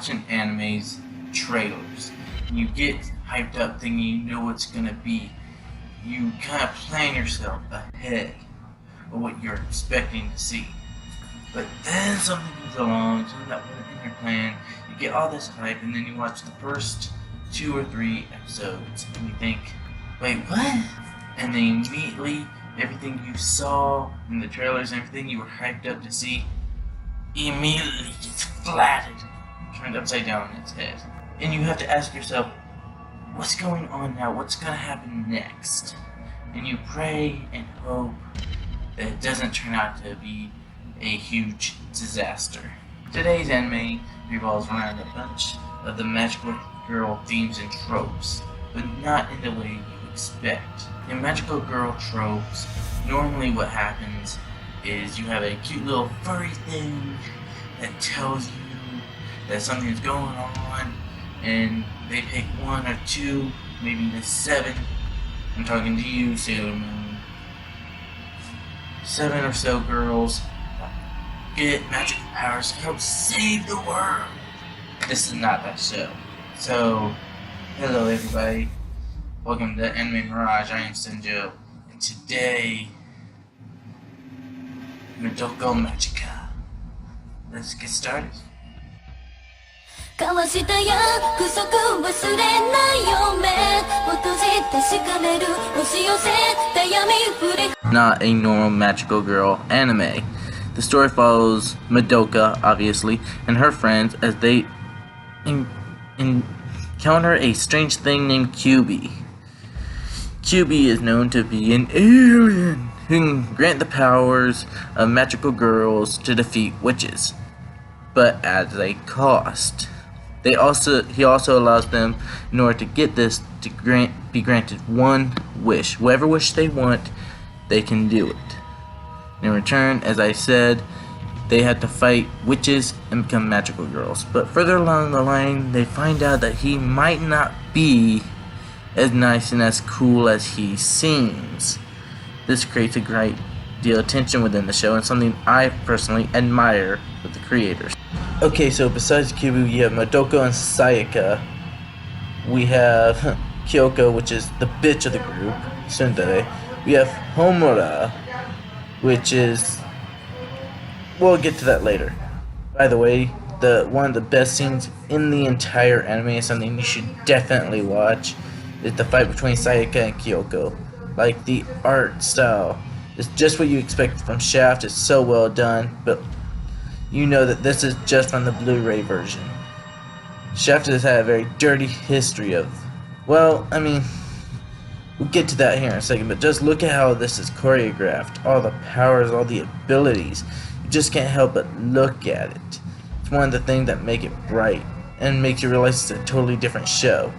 watching animes, trailers. You get hyped up thinking you know what's gonna be. You kind of plan yourself ahead of what you're expecting to see. But then something comes along, something that wasn't in your plan. You get all this hype, and then you watch the first 2 or 3 episodes, and you think, wait, what? And then immediately, everything you saw in the trailers and everything you were hyped up to see, immediately gets flattened, turned upside down on its head. And you have to ask yourself, what's going on now? What's going to happen next? And you pray and hope that it doesn't turn out to be a huge disaster. Today's anime revolves around a bunch of the magical girl themes and tropes, but not in the way you expect. In magical girl tropes, normally what happens is you have a cute little furry thing that tells you that something's going on, and they pick 1 or 2, maybe even 7. I'm talking to you, Sailor Moon. 7 or so girls get magical powers to help save the world. This is not that show. So, hello everybody. Welcome to Anime Mirage. I am Senjo. And today, Madoka Magica. Let's get started. Not a normal magical girl anime. The story follows Madoka, obviously, and her friends as they encounter a strange thing named QB. QB is known to be an alien who can grant the powers of magical girls to defeat witches, but at a cost. He also allows them, in order to get this, to be granted one wish. Whatever wish they want, they can do it. In return, as I said, they have to fight witches and become magical girls. But further along the line, they find out that he might not be as nice and as cool as he seems. This creates a great deal of tension within the show, and something I personally admire with the creators. Okay, so besides Kyuubi, you have Madoka and Sayaka. We have Kyoko, which is the bitch of the group, Tsundere. We have Homura, which is... we'll get to that later. By the way, one of the best scenes in the entire anime is something you should definitely watch. Is the fight between Sayaka and Kyoko. Like, the art style is just what you expect from Shaft. It's so well done, but you know that this is just from the Blu-ray version. Shaft has had a very dirty history of... well, I mean, we'll get to that here in a second, but just look at how this is choreographed. All the powers, all the abilities. You just can't help but look at it. It's one of the things that make it bright and makes you realize it's a totally different show.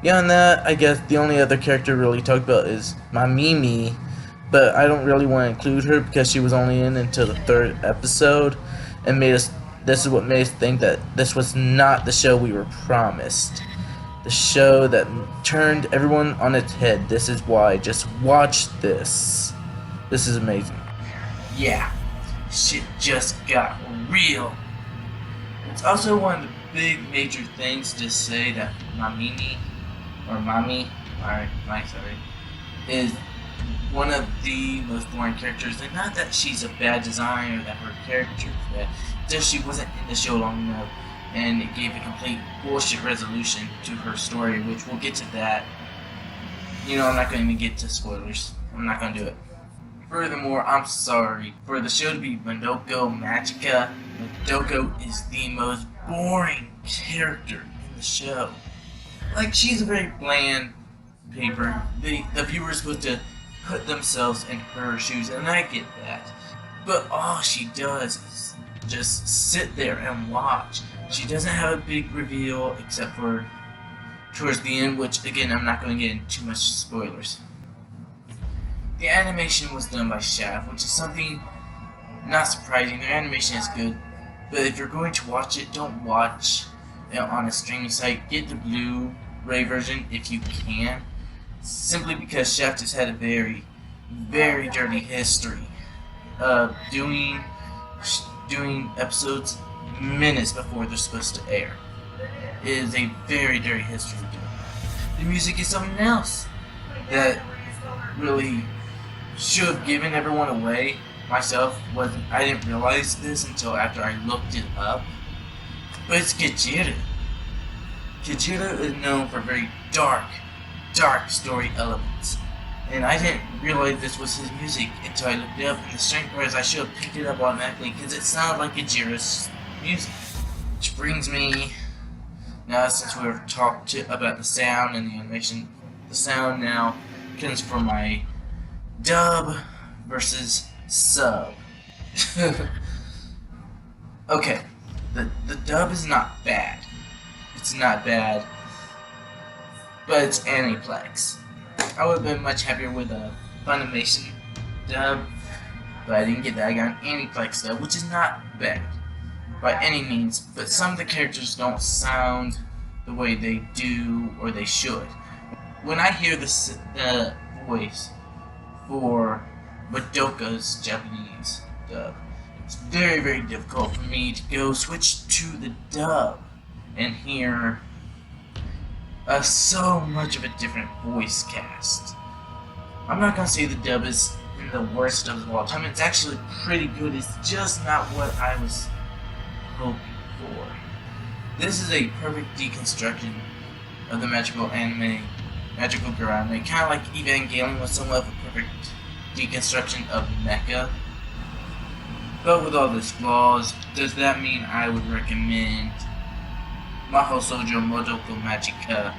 Beyond that, I guess the only other character really talked about is Mamimi, but I don't really want to include her because she was only in until the 3rd episode, and this is what made us think that this was not the show we were promised. The show that turned everyone on its head. This is why. Just watch this. This is amazing. Yeah, shit just got real. It's also one of the big major things to say that Mamimi, or Mami, is one of the most boring characters. And not that she's a bad design or that her character is bad, just she wasn't in the show long enough, and it gave a complete bullshit resolution to her story, which we'll get to that. You know, I'm not going to even get to spoilers. I'm not going to do it. Furthermore, I'm sorry, for the show to be Madoka Magica, Madoka is the most boring character in the show. Like, she's a very bland paper. The viewer is supposed to put themselves in her shoes, and I get that. But all she does is just sit there and watch. She doesn't have a big reveal except for towards the end, which again I'm not going to get into too much spoilers. The animation was done by Shaft, which is something not surprising. Their animation is good, but if you're going to watch it, don't watch it on a streaming site. Get the Blu-ray version if you can, simply because Shaft has had a very, very dirty history of doing episodes minutes before they're supposed to air. is a very dirty history to it. The music is something else that really should have given everyone away. Myself, I didn't realize this until after I looked it up. But it's Kajira. Kajira is known for very dark story elements. And I didn't realize this was his music until I looked it up. And the strange part is I should have picked it up automatically because it sounded like Kajira's music. Which brings me, now since we've talked about the sound and the animation, the sound now comes from my dub versus sub. Okay, the dub is not bad. It's not bad, but it's Aniplex. I would have been much happier with a Funimation dub, but I didn't get that. I got an Aniplex dub, which is not bad by any means, but some of the characters don't sound the way they do or they should. When I hear the voice for Madoka's Japanese dub, it's very, very difficult for me to go switch to the dub and hear so much of a different voice cast. I'm not gonna say the dub is the worst of all time. It's actually pretty good. It's just not what I was hoping for. This is a perfect deconstruction of the magical girl anime, kind of like Evangelion was somewhat of a perfect deconstruction of mecha. But with all these flaws, does that mean I would recommend Mahou Shoujo Madoka Magica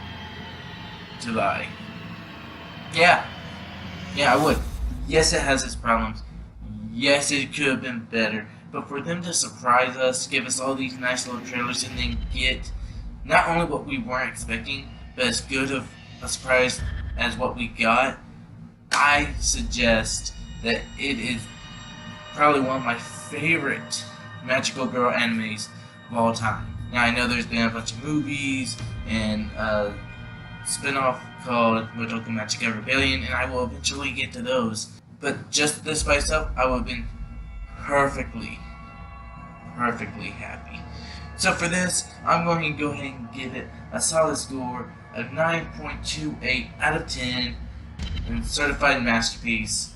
to buy? Yeah, I would. Yes, it has its problems. Yes, it could have been better. But for them to surprise us, give us all these nice little trailers, and then get not only what we weren't expecting, but as good of a surprise as what we got, I suggest that it is probably one of my favorite magical girl animes of all time. Now I know there's been a bunch of movies and a spin-off called Madoka Magica Rebellion, and I will eventually get to those. But just this by itself, I would have been perfectly happy. So for this, I'm going to go ahead and give it a solid score of 9.28 out of 10 and certified masterpiece.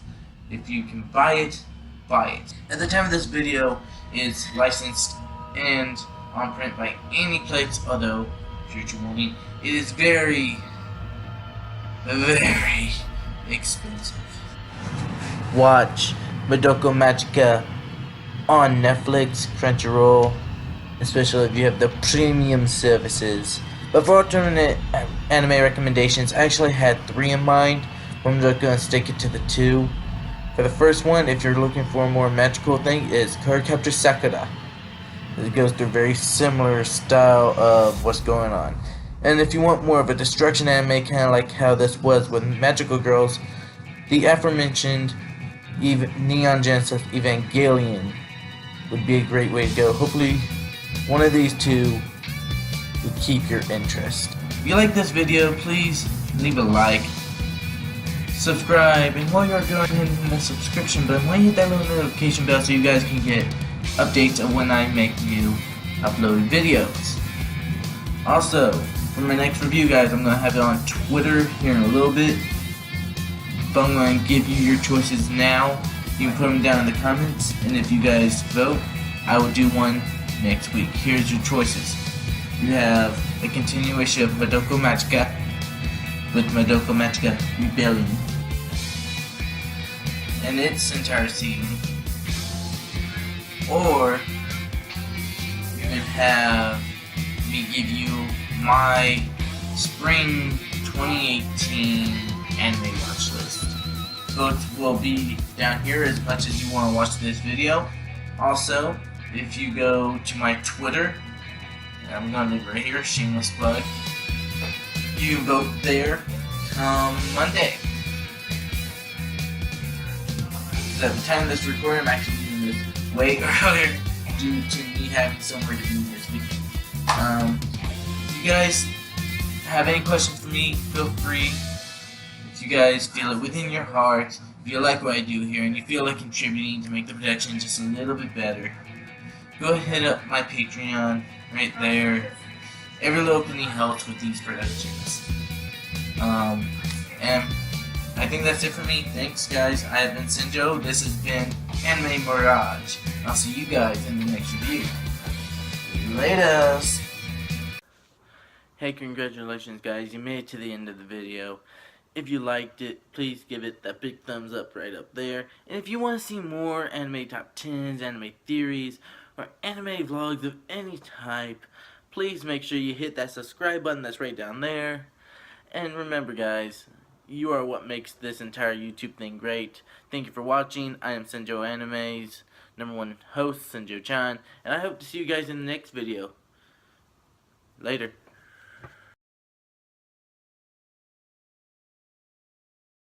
If you can buy it, buy it. At the time of this video, it's licensed and on print by Aniplex, although, future warning, it is very expensive. Watch Madoka Magica on Netflix, Crunchyroll, especially if you have the premium services. But for alternate anime recommendations, I actually had 3 in mind. I'm just going to stick it to the 2. For the first one, if you're looking for a more magical thing, is Cardcaptor Sakura. It goes through a very similar style of what's going on. And if you want more of a destruction anime, kind of like how this was with Magical Girls, the aforementioned Neon Genesis Evangelion would be a great way to go. Hopefully, one of these two will keep your interest. If you like this video, please leave a like, subscribe, and while you're going ahead and hit the subscription button, why don't you hit that little notification bell so you guys can get updates of when I make new uploaded videos. Also, for my next review, guys, I'm going to have it on Twitter here in a little bit. But I'm going to give you your choices now. You can put them down in the comments, and if you guys vote, I will do one next week. Here's your choices. You have a continuation of Madoka Magica with Madoka Magica Rebellion and its entire season. Or you can have me give you my spring 2018 anime watch list. Votes will be down here as much as you want to watch this video. Also, if you go to my Twitter, I'm going to leave it right here, shameless plug, you can vote there come Monday. So at the time of this recording, I'm actually doing this way earlier due to me having some work to do this week. If you guys have any questions for me, feel free. If you guys feel it within your heart, if you like what I do here, and you feel like contributing to make the production just a little bit better, go ahead up my Patreon right there. Every little penny helps with these productions. And I think that's it for me. Thanks, guys. I have been Sinjo. This has been Anime Mirage. I'll see you guys in the next review. Laters! Hey, congratulations, guys. You made it to the end of the video. If you liked it, please give it that big thumbs up right up there. And if you want to see more anime top 10s, anime theories, or anime vlogs of any type, please make sure you hit that subscribe button that's right down there. And remember, guys, you are what makes this entire YouTube thing great. Thank you for watching. I am Senjo Anime's #1 host, Senjo Chan, and I hope to see you guys in the next video. Later.